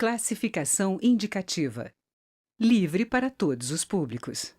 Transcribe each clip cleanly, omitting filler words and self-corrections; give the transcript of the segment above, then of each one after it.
Classificação indicativa. Livre para todos os públicos.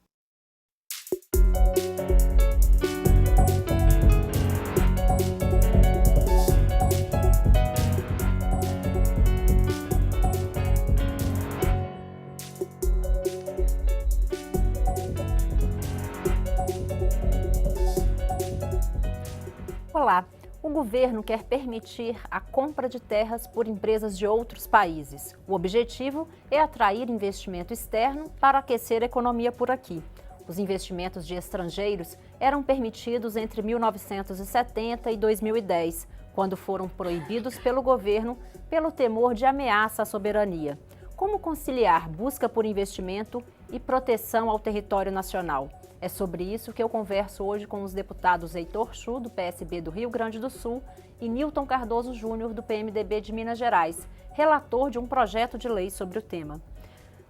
Olá! O governo quer permitir a compra de terras por empresas de outros países. O objetivo é atrair investimento externo para aquecer a economia por aqui. Os investimentos de estrangeiros eram permitidos entre 1970 e 2010, quando foram proibidos pelo governo pelo temor de ameaça à soberania. Como conciliar busca por investimento e proteção ao território nacional? É sobre isso que eu converso hoje com os deputados Heitor Chu, do PSB do Rio Grande do Sul, e Nilton Cardoso Júnior, do PMDB de Minas Gerais, relator de um projeto de lei sobre o tema.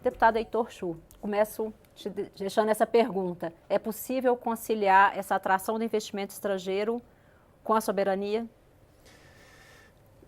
Deputado Heitor Chu, começo te deixando essa pergunta. É possível conciliar essa atração do investimento estrangeiro com a soberania?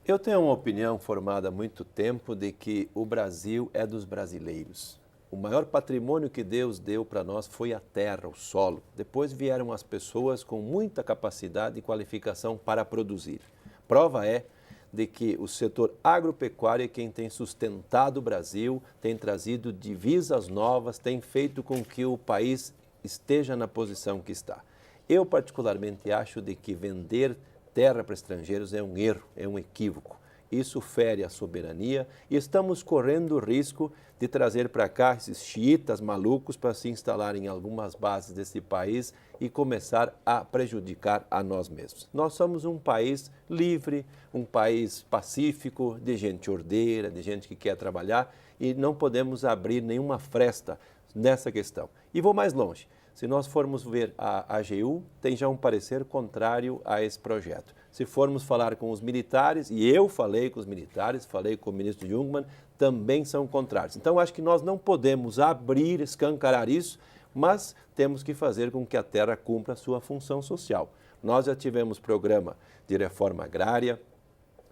Eu tenho uma opinião formada há muito tempo de que o Brasil é dos brasileiros. O maior patrimônio que Deus deu para nós foi a terra, o solo. Depois vieram as pessoas com muita capacidade e qualificação para produzir. Prova é de que o setor agropecuário é quem tem sustentado o Brasil, tem trazido divisas novas, tem feito com que o país esteja na posição que está. Eu particularmente acho de que vender terra para estrangeiros é um erro, é um equívoco. Isso fere a soberania e estamos correndo o risco de trazer para cá esses xiitas malucos para se instalar em algumas bases desse país e começar a prejudicar a nós mesmos. Nós somos um país livre, um país pacífico, de gente ordeira, de gente que quer trabalhar e não podemos abrir nenhuma fresta nessa questão. E vou mais longe. Se nós formos ver a AGU, tem já um parecer contrário a esse projeto. Se formos falar com os militares, e eu falei com os militares, falei com o ministro Jungmann, também são contrários. Então, acho que nós não podemos abrir, escancarar isso, mas temos que fazer com que a terra cumpra a sua função social. Nós já tivemos programa de reforma agrária,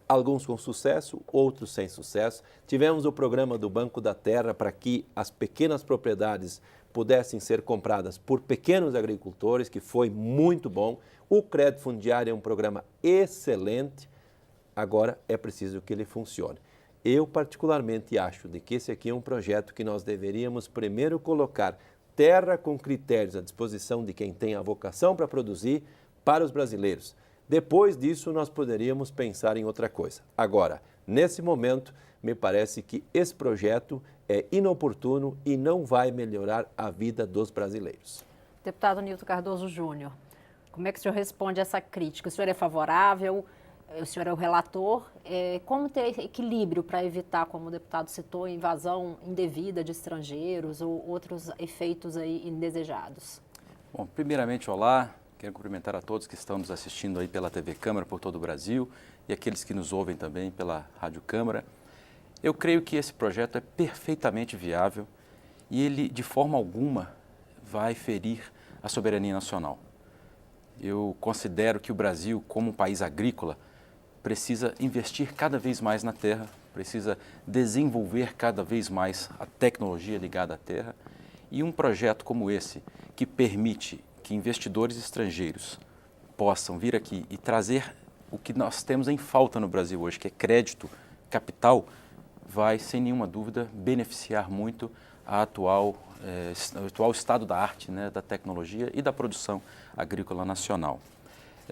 alguns com sucesso, outros sem sucesso. Tivemos o programa do Banco da Terra para que as pequenas propriedades pudessem ser compradas por pequenos agricultores, que foi muito bom. O crédito fundiário é um programa excelente, agora é preciso que ele funcione. Eu particularmente acho de que esse aqui é um projeto que nós deveríamos primeiro colocar terra com critérios à disposição de quem tem a vocação para produzir para os brasileiros. Depois disso, nós poderíamos pensar em outra coisa. Agora, nesse momento, me parece que esse projeto é inoportuno e não vai melhorar a vida dos brasileiros. Deputado Nilton Cardoso Júnior, como é que o senhor responde a essa crítica? O senhor é favorável? O senhor é o relator? Como ter equilíbrio para evitar, como o deputado citou, invasão indevida de estrangeiros ou outros efeitos aí indesejados? Bom, primeiramente, olá. Quero cumprimentar a todos que estão nos assistindo aí pela TV Câmara por todo o Brasil e aqueles que nos ouvem também pela Rádio Câmara. Eu creio que esse projeto é perfeitamente viável e ele, de forma alguma, vai ferir a soberania nacional. Eu considero que o Brasil, como um país agrícola, precisa investir cada vez mais na terra, precisa desenvolver cada vez mais a tecnologia ligada à terra e um projeto como esse, que permite que investidores estrangeiros possam vir aqui e trazer o que nós temos em falta no Brasil hoje, que é crédito, capital, vai, sem nenhuma dúvida, beneficiar muito o atual estado da arte, né, da tecnologia e da produção agrícola nacional.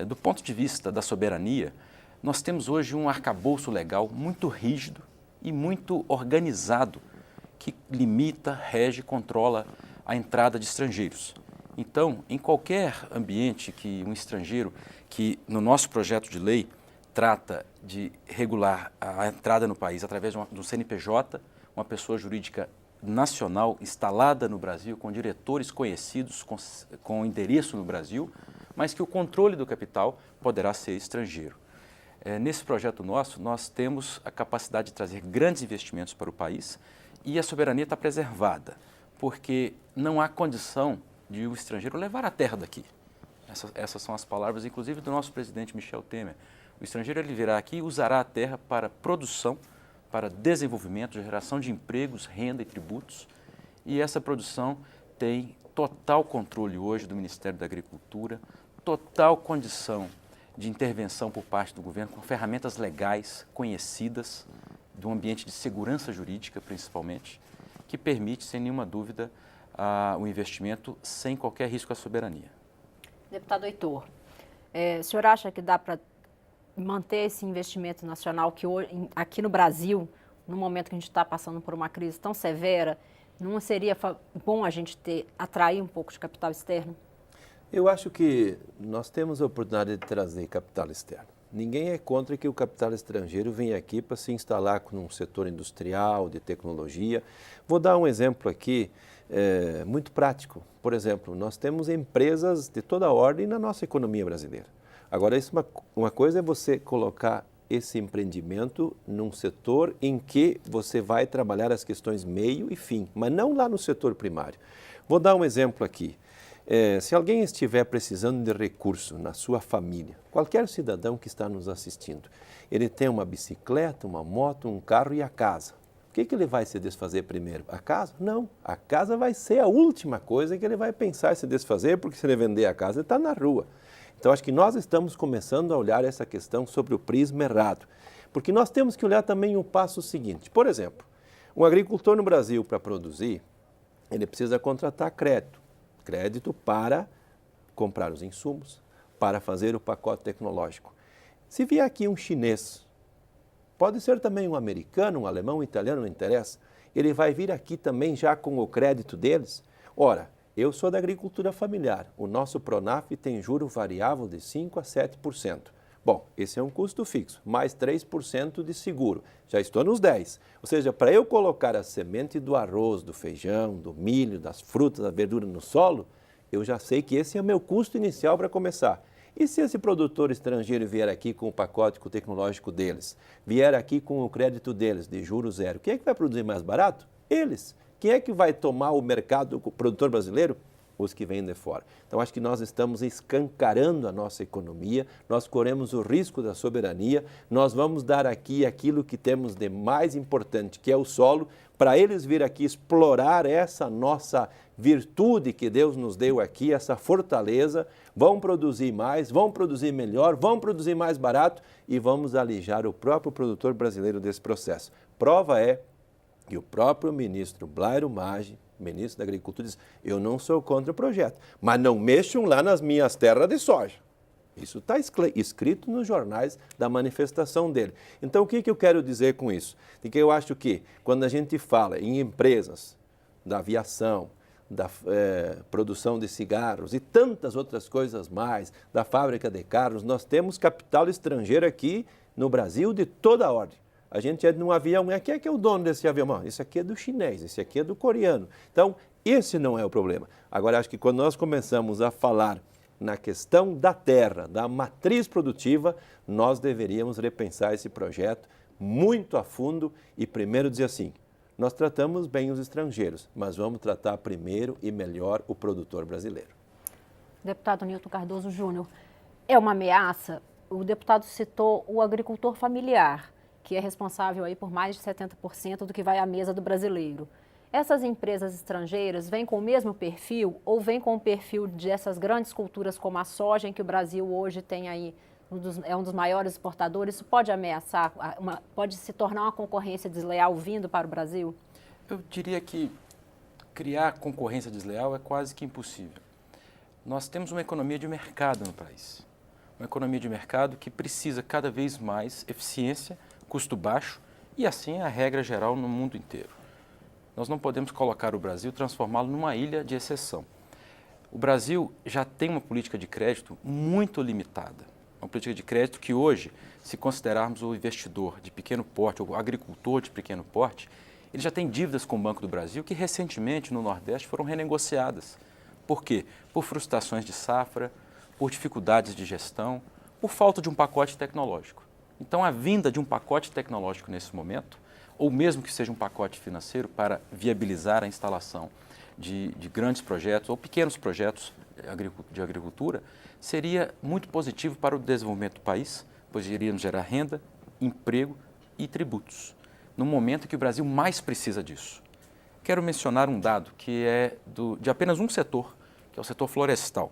Do ponto de vista da soberania, nós temos hoje um arcabouço legal muito rígido e muito organizado que limita, rege e controla a entrada de estrangeiros. Então, em qualquer ambiente que um estrangeiro, que no nosso projeto de lei trata de regular a entrada no país através de um CNPJ, uma pessoa jurídica nacional instalada no Brasil, com diretores conhecidos, com endereço no Brasil, mas que o controle do capital poderá ser estrangeiro. Nesse projeto nosso, nós temos a capacidade de trazer grandes investimentos para o país e a soberania está preservada, porque não há condição de o estrangeiro levar a terra daqui. Essas são as palavras, inclusive, do nosso presidente Michel Temer. O estrangeiro ele virá aqui e usará a terra para produção para desenvolvimento, geração de empregos, renda e tributos. E essa produção tem total controle hoje do Ministério da Agricultura, total condição de intervenção por parte do governo, com ferramentas legais conhecidas, de um ambiente de segurança jurídica, principalmente, que permite, sem nenhuma dúvida, o investimento sem qualquer risco à soberania. Deputado Heitor, o senhor acha que dá para manter esse investimento nacional que hoje, aqui no Brasil, no momento que a gente está passando por uma crise tão severa, não seria bom a gente atrair um pouco de capital externo? Eu acho que nós temos a oportunidade de trazer capital externo. Ninguém é contra que o capital estrangeiro venha aqui para se instalar num setor industrial, de tecnologia. Vou dar um exemplo aqui muito prático. Por exemplo, nós temos empresas de toda ordem na nossa economia brasileira. Agora, uma coisa é você colocar esse empreendimento num setor em que você vai trabalhar as questões meio e fim, mas não lá no setor primário. Vou dar um exemplo aqui. Se alguém estiver precisando de recurso na sua família, qualquer cidadão que está nos assistindo, ele tem uma bicicleta, uma moto, um carro e a casa. O que ele vai se desfazer primeiro? A casa? Não. A casa vai ser a última coisa que ele vai pensar em se desfazer, porque se ele vender a casa, ele está na rua. Então, acho que nós estamos começando a olhar essa questão sobre o prisma errado. Porque nós temos que olhar também o passo seguinte. Por exemplo, um agricultor no Brasil, para produzir, ele precisa contratar crédito. Crédito para comprar os insumos, para fazer o pacote tecnológico. Se vier aqui um chinês, pode ser também um americano, um alemão, um italiano, não interessa, ele vai vir aqui também já com o crédito deles? Ora, eu sou da agricultura familiar, o nosso Pronaf tem juro variável de 5% a 7%. Bom, esse é um custo fixo, mais 3% de seguro, já estou nos 10%. Ou seja, para eu colocar a semente do arroz, do feijão, do milho, das frutas, da verdura no solo, eu já sei que esse é o meu custo inicial para começar. E se esse produtor estrangeiro vier aqui com o pacote tecnológico deles, vier aqui com o crédito deles de juros zero, quem é que vai produzir mais barato? Eles. Quem é que vai tomar o mercado, o produtor brasileiro? Os que vêm de fora. Então, acho que nós estamos escancarando a nossa economia, nós corremos o risco da soberania, nós vamos dar aqui aquilo que temos de mais importante, que é o solo, para eles vir aqui explorar essa nossa virtude que Deus nos deu aqui, essa fortaleza, vão produzir mais, vão produzir melhor, vão produzir mais barato e vamos alijar o próprio produtor brasileiro desse processo. Prova é que o próprio ministro Blairo Maggi, ministro da Agricultura, diz: eu não sou contra o projeto, mas não mexam lá nas minhas terras de soja. Isso está escrito nos jornais da manifestação dele. Então, o que eu quero dizer com isso? De que eu acho que, quando a gente fala em empresas da aviação, da produção de cigarros e tantas outras coisas mais, da fábrica de carros, nós temos capital estrangeiro aqui no Brasil de toda a ordem. A gente é num avião, quem é que é o dono desse avião? Esse aqui é do chinês, esse aqui é do coreano. Então, esse não é o problema. Agora, acho que quando nós começamos a falar na questão da terra, da matriz produtiva, nós deveríamos repensar esse projeto muito a fundo e primeiro dizer assim: nós tratamos bem os estrangeiros, mas vamos tratar primeiro e melhor o produtor brasileiro. Deputado Nilton Cardoso Júnior, é uma ameaça? O deputado citou o agricultor familiar, que é responsável aí por mais de 70% do que vai à mesa do brasileiro. Essas empresas estrangeiras vêm com o mesmo perfil ou vêm com o perfil dessas grandes culturas como a soja, em que o Brasil hoje tem aí, é um dos maiores exportadores? Isso pode ameaçar, pode se tornar uma concorrência desleal vindo para o Brasil? Eu diria que criar concorrência desleal é quase que impossível. Nós temos uma economia de mercado no país. Uma economia de mercado que precisa cada vez mais eficiência, custo baixo, e assim é a regra geral no mundo inteiro. Nós não podemos colocar o Brasil, transformá-lo numa ilha de exceção. O Brasil já tem uma política de crédito muito limitada. Uma política de crédito que hoje, se considerarmos o investidor de pequeno porte, ou o agricultor de pequeno porte, ele já tem dívidas com o Banco do Brasil que recentemente no Nordeste foram renegociadas. Por quê? Por frustrações de safra, por dificuldades de gestão, por falta de um pacote tecnológico. Então, a vinda de um pacote tecnológico nesse momento, ou mesmo que seja um pacote financeiro para viabilizar a instalação de grandes projetos ou pequenos projetos de agricultura, seria muito positivo para o desenvolvimento do país, pois iria nos gerar renda, emprego e tributos. no momento em que o Brasil mais precisa disso. Quero mencionar um dado que é de apenas um setor, que é o setor florestal.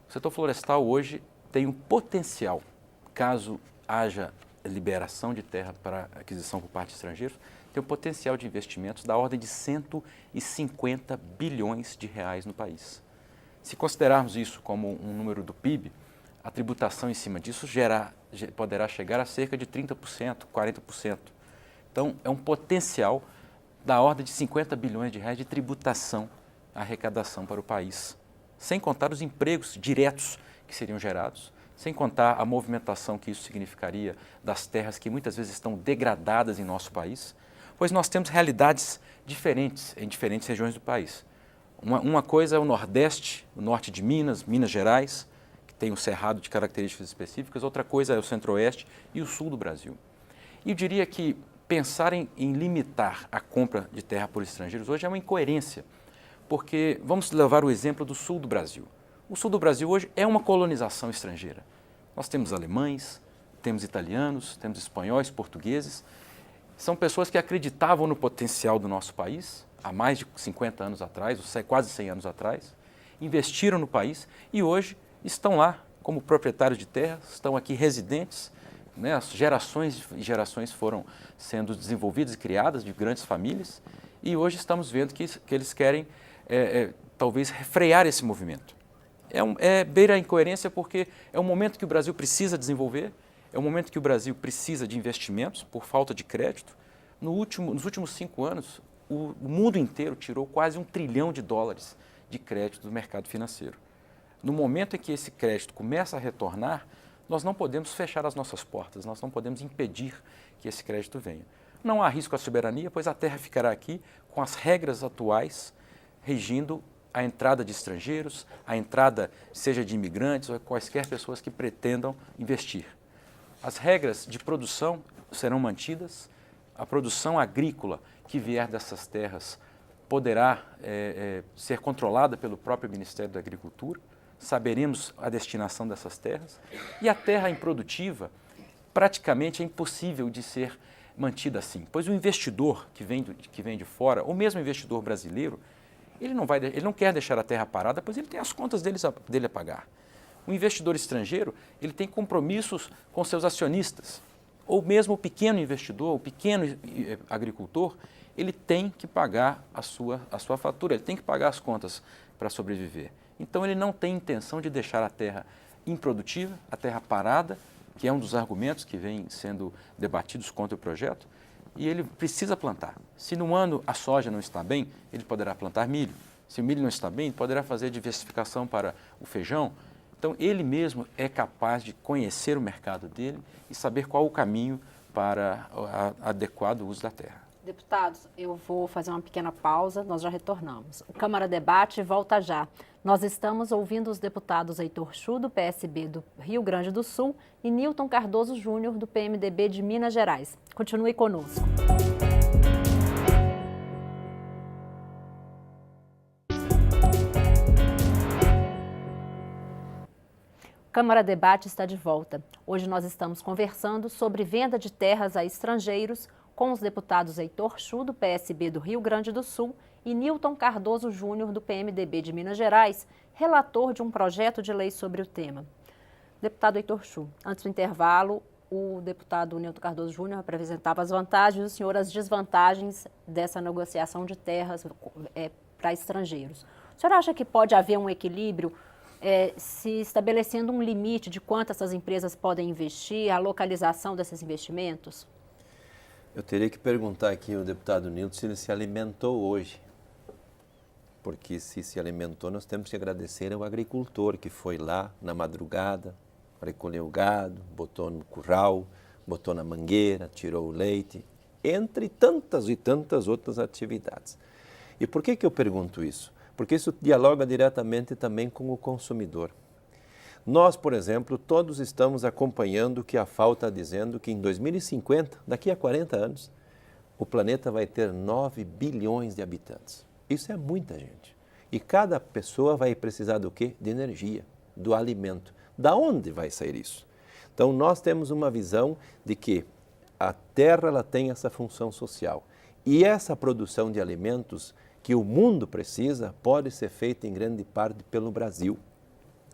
O setor florestal hoje tem um potencial, caso haja liberação de terra para aquisição por parte de estrangeiros, tem um potencial de investimentos da ordem de 150 bilhões de reais no país. Se considerarmos isso como um número do PIB, a tributação em cima disso poderá chegar a cerca de 30%, 40%. Então, é um potencial da ordem de 50 bilhões de reais de tributação, arrecadação para o país, sem contar os empregos diretos que seriam gerados, sem contar a movimentação que isso significaria das terras que muitas vezes estão degradadas em nosso país, pois nós temos realidades diferentes em diferentes regiões do país. Uma coisa é o Nordeste, o norte de Minas, Minas Gerais, que tem o Cerrado de características específicas, outra coisa é o Centro-Oeste e o Sul do Brasil. E eu diria que pensar em limitar a compra de terra por estrangeiros hoje é uma incoerência, porque vamos levar o exemplo do Sul do Brasil. O Sul do Brasil hoje é uma colonização estrangeira. Nós temos alemães, temos italianos, temos espanhóis, portugueses. São pessoas que acreditavam no potencial do nosso país há mais de 50 anos atrás, ou quase 100 anos atrás, investiram no país e hoje estão lá como proprietários de terra, estão aqui residentes, né? As gerações e gerações foram sendo desenvolvidas e criadas de grandes famílias e hoje estamos vendo que eles querem talvez refrear esse movimento. Beira a incoerência porque é um momento que o Brasil precisa desenvolver, é um momento que o Brasil precisa de investimentos por falta de crédito. Nos últimos 5 anos, o mundo inteiro tirou quase $1 trilhão de crédito do mercado financeiro. No momento em que esse crédito começa a retornar, nós não podemos fechar as nossas portas, nós não podemos impedir que esse crédito venha. Não há risco à soberania, pois a terra ficará aqui com as regras atuais regindo a entrada de estrangeiros, a entrada seja de imigrantes ou quaisquer pessoas que pretendam investir. As regras de produção serão mantidas, a produção agrícola que vier dessas terras poderá ser controlada pelo próprio Ministério da Agricultura, saberemos a destinação dessas terras e a terra improdutiva praticamente é impossível de ser mantida assim, pois o investidor que vem de fora, ou mesmo o investidor brasileiro, ele não quer deixar a terra parada, pois ele tem as contas dele a pagar. O investidor estrangeiro, ele tem compromissos com seus acionistas, ou mesmo o pequeno investidor, o pequeno agricultor, ele tem que pagar a sua fatura, ele tem que pagar as contas para sobreviver. Então ele não tem intenção de deixar a terra improdutiva, a terra parada, que é um dos argumentos que vem sendo debatidos contra o projeto, e ele precisa plantar. Se num ano a soja não está bem, ele poderá plantar milho. Se o milho não está bem, ele poderá fazer diversificação para o feijão. Então, ele mesmo é capaz de conhecer o mercado dele e saber qual o caminho para o adequado uso da terra. Deputados, eu vou fazer uma pequena pausa, nós já retornamos. O Câmara Debate volta já. Nós estamos ouvindo os deputados Heitor Chu, do PSB do Rio Grande do Sul, e Nilton Cardoso Júnior, do PMDB de Minas Gerais. Continue conosco. O Câmara Debate está de volta. Hoje nós estamos conversando sobre venda de terras a estrangeiros com os deputados Heitor Chu, do PSB do Rio Grande do Sul, e Nilton Cardoso Júnior, do PMDB de Minas Gerais, relator de um projeto de lei sobre o tema. Deputado Heitor Chu, antes do intervalo, o deputado Nilton Cardoso Júnior apresentava as vantagens e o senhor as desvantagens dessa negociação de terras para estrangeiros. O senhor acha que pode haver um equilíbrio se estabelecendo um limite de quanto essas empresas podem investir, a localização desses investimentos? Eu teria que perguntar aqui ao deputado Nilton se ele se alimentou hoje. Porque se alimentou, nós temos que agradecer ao agricultor que foi lá na madrugada, recolheu o gado, botou no curral, botou na mangueira, tirou o leite, entre tantas e tantas outras atividades. E por que eu pergunto isso? Porque isso dialoga diretamente também com o consumidor. Nós, por exemplo, todos estamos acompanhando o que a FAO está dizendo que em 2050, daqui a 40 anos, o planeta vai ter 9 bilhões de habitantes. Isso é muita gente. E cada pessoa vai precisar do quê? De energia, do alimento. Da onde vai sair isso? Então, nós temos uma visão de que a terra ela tem essa função social. E essa produção de alimentos que o mundo precisa pode ser feita em grande parte pelo Brasil.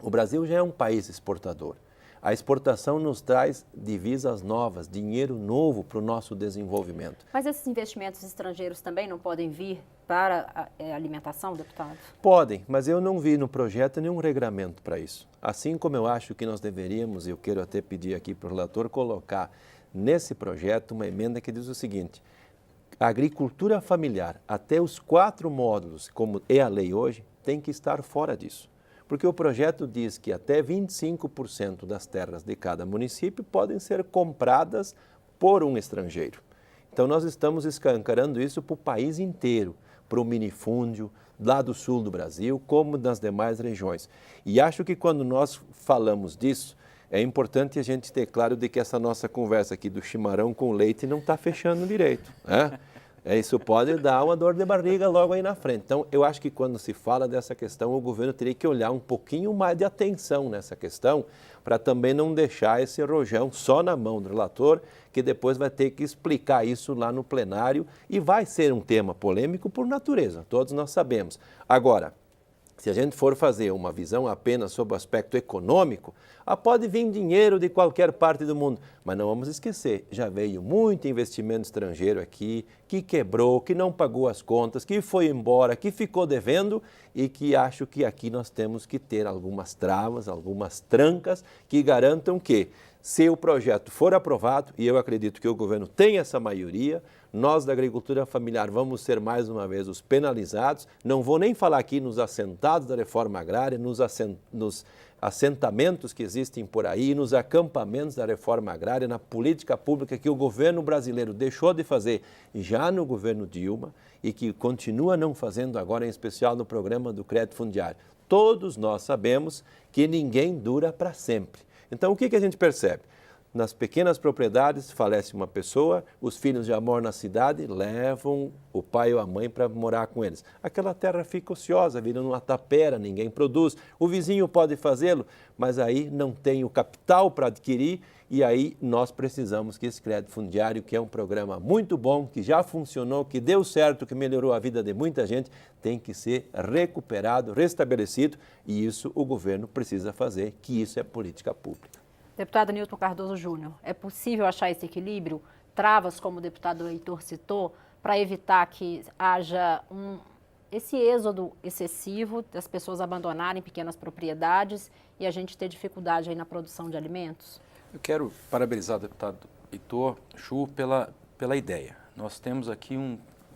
O Brasil já é um país exportador. A exportação nos traz divisas novas, dinheiro novo para o nosso desenvolvimento. Mas esses investimentos estrangeiros também não podem vir para a alimentação, deputado? Podem, mas eu não vi no projeto nenhum regramento para isso. Assim como eu acho que nós deveríamos, e eu quero até pedir aqui para o relator colocar nesse projeto uma emenda que diz o seguinte: a agricultura familiar, até os 4 módulos, como é a lei hoje, tem que estar fora disso. Porque o projeto diz que até 25% das terras de cada município podem ser compradas por um estrangeiro. Então nós estamos escancarando isso para o país inteiro, para o minifúndio, lá do sul do Brasil, como nas demais regiões. E acho que quando nós falamos disso, é importante a gente ter claro de que essa nossa conversa aqui do chimarrão com leite não está fechando direito, né? Isso pode dar uma dor de barriga logo aí na frente. Então, eu acho que quando se fala dessa questão, o governo teria que olhar um pouquinho mais de atenção nessa questão, para também não deixar esse rojão só na mão do relator, que depois vai ter que explicar isso lá no plenário, e vai ser um tema polêmico por natureza, todos nós sabemos. Agora, se a gente for fazer uma visão apenas sobre o aspecto econômico, pode vir dinheiro de qualquer parte do mundo, mas não vamos esquecer, já veio muito investimento estrangeiro aqui, que quebrou, que não pagou as contas, que foi embora, que ficou devendo, e que acho que aqui nós temos que ter algumas travas, algumas trancas que garantam que, se o projeto for aprovado, e eu acredito que o governo tem essa maioria, nós da agricultura familiar vamos ser mais uma vez os penalizados. Não vou nem falar aqui nos assentados da reforma agrária, nos assentamentos que existem por aí, nos acampamentos da reforma agrária, na política pública que o governo brasileiro deixou de fazer já no governo Dilma e que continua não fazendo agora, em especial no programa do crédito fundiário. Todos nós sabemos que ninguém dura para sempre. Então, o que a gente percebe? Nas pequenas propriedades, falece uma pessoa, os filhos já moram na cidade, levam o pai ou a mãe para morar com eles. Aquela terra fica ociosa, vira uma tapera, ninguém produz. O vizinho pode fazê-lo, mas aí não tem o capital para adquirir, e aí nós precisamos que esse crédito fundiário, que é um programa muito bom, que já funcionou, que deu certo, que melhorou a vida de muita gente, tem que ser recuperado, restabelecido, e isso o governo precisa fazer, que isso é política pública. Deputado Nilton Cardoso Júnior, é possível achar esse equilíbrio, travas, como o deputado Heitor citou, para evitar que haja esse êxodo excessivo das pessoas abandonarem pequenas propriedades e a gente ter dificuldade aí na produção de alimentos? Eu quero parabenizar o deputado Heitor Chu pela ideia. Nós temos aqui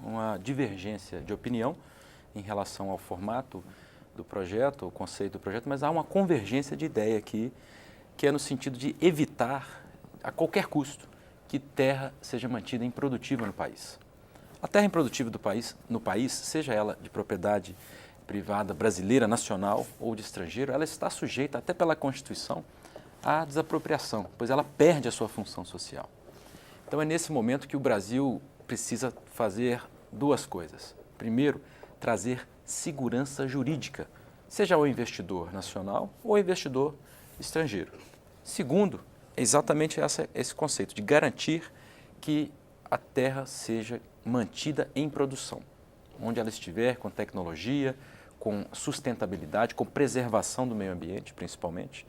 uma divergência de opinião em relação ao formato do projeto, o conceito do projeto, mas há uma convergência de ideia aqui, que é no sentido de evitar, a qualquer custo, que terra seja mantida improdutiva no país. A terra improdutiva no país, seja ela de propriedade privada brasileira, nacional ou de estrangeiro, ela está sujeita, até pela Constituição, à desapropriação, pois ela perde a sua função social. Então é nesse momento que o Brasil precisa fazer 2 coisas. Primeiro, trazer segurança jurídica, seja ao investidor nacional ou ao investidor estrangeiro. Segundo, é exatamente esse conceito de garantir que a terra seja mantida em produção, onde ela estiver, com tecnologia, com sustentabilidade, com preservação do meio ambiente, principalmente.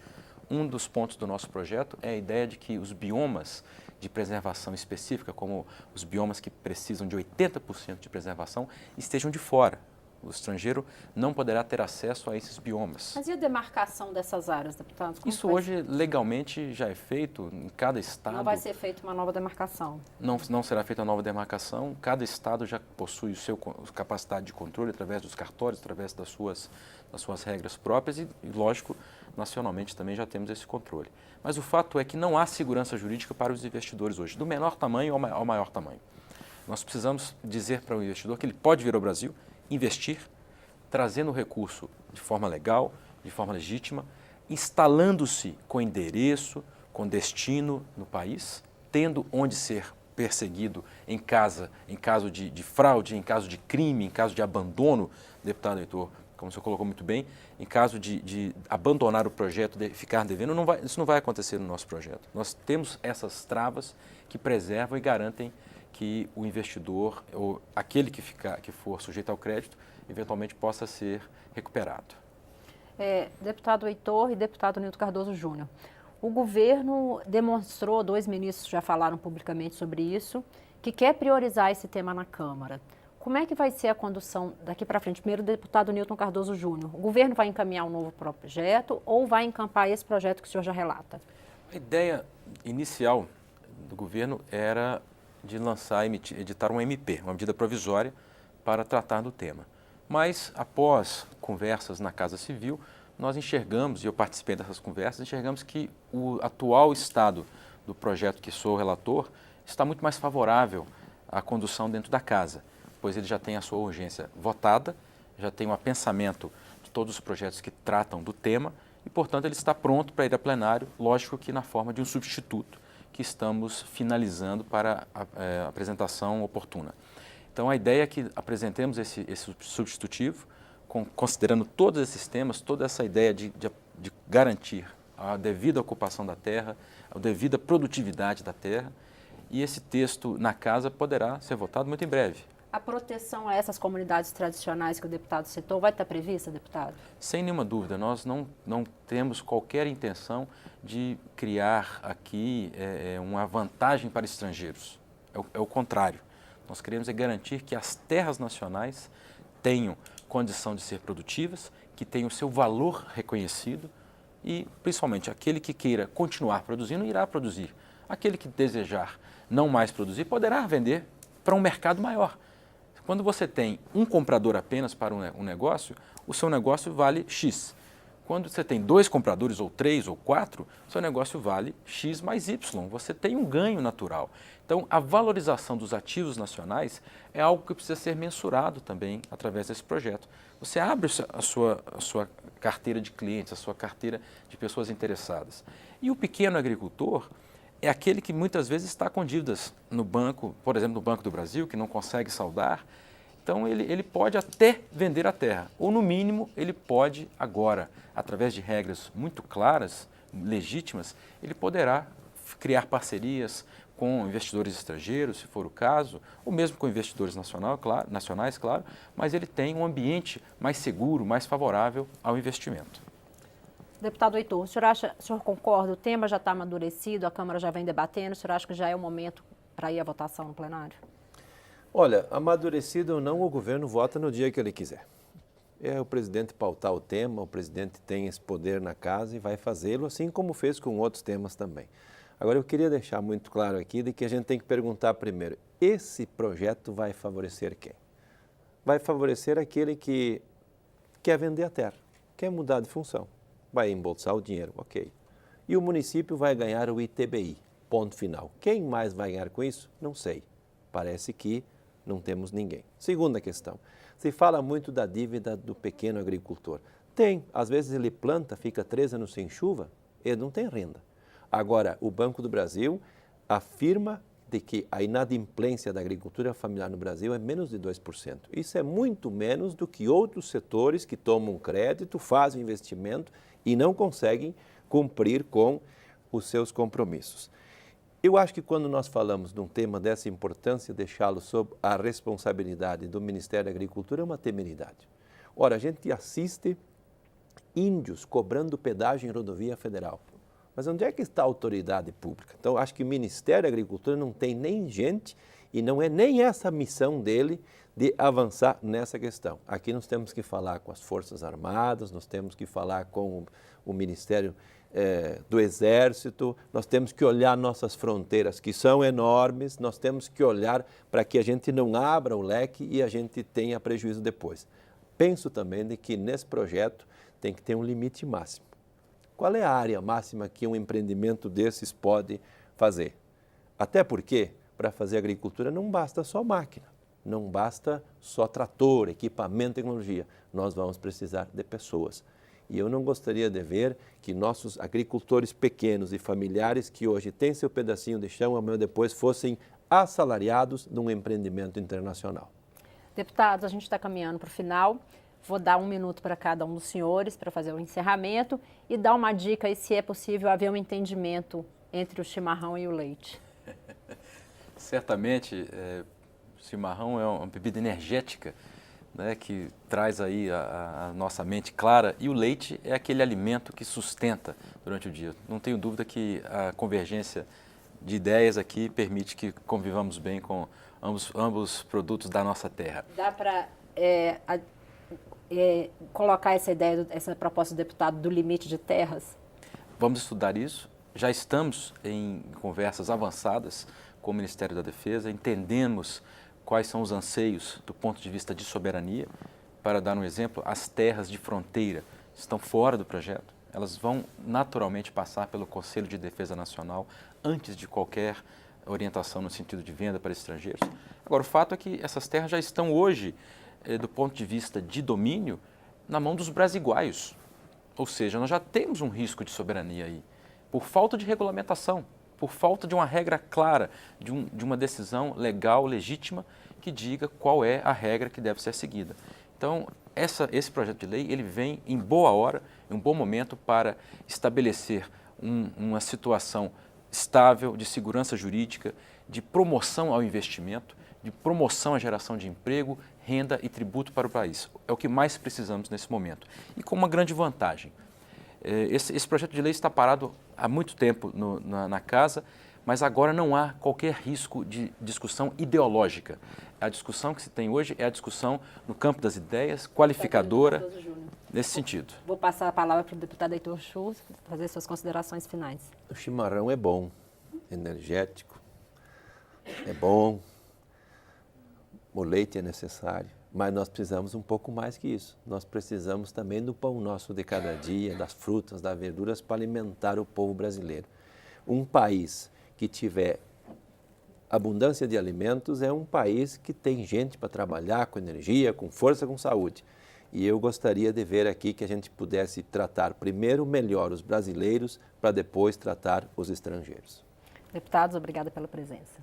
Um dos pontos do nosso projeto é a ideia de que os biomas de preservação específica, como os biomas que precisam de 80% de preservação, estejam de fora. O estrangeiro não poderá ter acesso a esses biomas. Mas e a demarcação dessas áreas, deputado? Isso hoje legalmente já é feito em cada estado. Não vai ser feita uma nova demarcação? Não será feita uma nova demarcação. Cada estado já possui a sua capacidade de controle através dos cartórios, através das suas regras próprias e, lógico, nacionalmente também já temos esse controle. Mas o fato é que não há segurança jurídica para os investidores hoje, do menor tamanho ao maior tamanho. Nós precisamos dizer para o investidor que ele pode vir ao Brasil, investir, trazendo o recurso de forma legal, de forma legítima, instalando-se com endereço, com destino no país, tendo onde ser perseguido em caso de fraude, em caso de crime, em caso de abandono, deputado Heitor, como o senhor colocou muito bem, em caso de abandonar o projeto, de ficar devendo, isso não vai acontecer no nosso projeto. Nós temos essas travas que preservam e garantem que o investidor, ou aquele que for sujeito ao crédito, eventualmente possa ser recuperado. Deputado Heitor e deputado Nilton Cardoso Júnior, o governo demonstrou, 2 ministros já falaram publicamente sobre isso, que quer priorizar esse tema na Câmara. Como é que vai ser a condução daqui para frente? Primeiro, o deputado Nilton Cardoso Júnior. O governo vai encaminhar um novo projeto ou vai encampar esse projeto que o senhor já relata? A ideia inicial do governo era de editar um MP, uma medida provisória, para tratar do tema. Mas, após conversas na Casa Civil, nós enxergamos, e eu participei dessas conversas, enxergamos que o atual estado do projeto que sou relator está muito mais favorável à condução dentro da Casa, pois ele já tem a sua urgência votada, já tem um apensamento de todos os projetos que tratam do tema e, portanto, ele está pronto para ir a plenário, lógico que na forma de um substituto que estamos finalizando para a apresentação oportuna. Então, a ideia é que apresentemos esse substitutivo, considerando todos esses temas, toda essa ideia de garantir a devida ocupação da terra, a devida produtividade da terra, e esse texto na Casa poderá ser votado muito em breve. A proteção a essas comunidades tradicionais que o deputado citou vai estar prevista, deputado? Sem nenhuma dúvida, nós não temos qualquer intenção de criar aqui uma vantagem para estrangeiros. É o contrário. Nós queremos garantir que as terras nacionais tenham condição de ser produtivas, que tenham o seu valor reconhecido e, principalmente, aquele que queira continuar produzindo, irá produzir. Aquele que desejar não mais produzir, poderá vender para um mercado maior. Quando você tem um comprador apenas para um negócio, o seu negócio vale X. Quando você tem 2 compradores, ou 3, ou 4, o seu negócio vale X mais Y. Você tem um ganho natural. Então, a valorização dos ativos nacionais é algo que precisa ser mensurado também através desse projeto. Você abre a sua carteira de clientes, a sua carteira de pessoas interessadas. E o pequeno agricultor é aquele que muitas vezes está com dívidas no banco, por exemplo, no Banco do Brasil, que não consegue saldar. Então, ele pode até vender a terra, ou no mínimo, ele pode agora, através de regras muito claras, legítimas, ele poderá criar parcerias com investidores estrangeiros, se for o caso, ou mesmo com investidores nacionais, claro, mas ele tem um ambiente mais seguro, mais favorável ao investimento. Deputado Heitor, o senhor concorda? O tema já está amadurecido, a Câmara já vem debatendo, o senhor acha que já é o momento para ir à votação no plenário? Olha, amadurecido ou não, o governo vota no dia que ele quiser. É o presidente pautar o tema, o presidente tem esse poder na casa e vai fazê-lo, assim como fez com outros temas também. Agora, eu queria deixar muito claro aqui de que a gente tem que perguntar primeiro, esse projeto vai favorecer quem? Vai favorecer aquele que quer vender a terra, quer mudar de função, vai embolsar o dinheiro, ok. E o município vai ganhar o ITBI, ponto final. Quem mais vai ganhar com isso? Não sei. Parece que não temos ninguém. Segunda questão, se fala muito da dívida do pequeno agricultor. Tem, às vezes ele planta, fica 3 anos sem chuva, ele não tem renda. Agora, o Banco do Brasil afirma de que a inadimplência da agricultura familiar no Brasil é menos de 2%. Isso é muito menos do que outros setores que tomam crédito, fazem investimento e não conseguem cumprir com os seus compromissos. Eu acho que quando nós falamos de um tema dessa importância, deixá-lo sob a responsabilidade do Ministério da Agricultura é uma temeridade. Ora, a gente assiste índios cobrando pedágio em rodovia federal. Mas onde é que está a autoridade pública? Então, acho que o Ministério da Agricultura não tem nem gente e não é nem essa a missão dele de avançar nessa questão. Aqui nós temos que falar com as Forças Armadas, nós temos que falar com o Ministério do Exército, nós temos que olhar nossas fronteiras, que são enormes, nós temos que olhar para que a gente não abra o leque e a gente tenha prejuízo depois. Penso também de que nesse projeto tem que ter um limite máximo. Qual é a área máxima que um empreendimento desses pode fazer? Até porque, para fazer agricultura, não basta só máquina, não basta só trator, equipamento, tecnologia. Nós vamos precisar de pessoas. E eu não gostaria de ver que nossos agricultores pequenos e familiares, que hoje têm seu pedacinho de chão, amanhã depois fossem assalariados num empreendimento internacional. Deputados, a gente está caminhando para o final. Vou dar 1 minuto para cada um dos senhores para fazer o encerramento e dar uma dica aí se é possível haver um entendimento entre o chimarrão e o leite. Certamente, o chimarrão é uma bebida energética, né, que traz aí a nossa mente clara, e o leite é aquele alimento que sustenta durante o dia. Não tenho dúvida que a convergência de ideias aqui permite que convivamos bem com ambos produtos da nossa terra. Dá para colocar essa ideia, essa proposta do deputado do limite de terras? Vamos estudar isso. Já estamos em conversas avançadas com o Ministério da Defesa, entendemos quais são os anseios do ponto de vista de soberania. Para dar um exemplo, as terras de fronteira estão fora do projeto. Elas vão naturalmente passar pelo Conselho de Defesa Nacional antes de qualquer orientação no sentido de venda para estrangeiros. Agora, o fato é que essas terras já estão hoje, do ponto de vista de domínio, na mão dos brasiguaios. Ou seja, nós já temos um risco de soberania aí, por falta de regulamentação, por falta de uma regra clara, de uma decisão legal, legítima, que diga qual é a regra que deve ser seguida. Então, esse projeto de lei ele vem em boa hora, em um bom momento para estabelecer uma situação estável de segurança jurídica, de promoção ao investimento, de promoção à geração de emprego, renda e tributo para o país. É o que mais precisamos nesse momento. E com uma grande vantagem. Esse projeto de lei está parado há muito tempo na casa, mas agora não há qualquer risco de discussão ideológica. A discussão que se tem hoje é a discussão no campo das ideias, qualificadora, nesse sentido. Vou passar a palavra para o deputado Heitor Schultz para fazer suas considerações finais. O chimarrão é bom, energético, é bom, o leite é necessário, mas nós precisamos um pouco mais que isso. Nós precisamos também do pão nosso de cada dia, das frutas, das verduras para alimentar o povo brasileiro. Um país que tiver abundância de alimentos é um país que tem gente para trabalhar com energia, com força, com saúde. E eu gostaria de ver aqui que a gente pudesse tratar primeiro melhor os brasileiros para depois tratar os estrangeiros. Deputados, obrigada pela presença.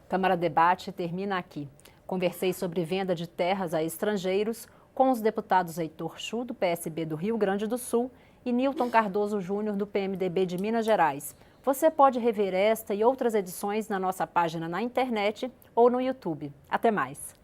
Câmara Debate termina aqui. Conversei sobre venda de terras a estrangeiros com os deputados Heitor Schultz, do PSB do Rio Grande do Sul, e Nilton Cardoso Júnior, do PMDB de Minas Gerais. Você pode rever esta e outras edições na nossa página na internet ou no YouTube. Até mais!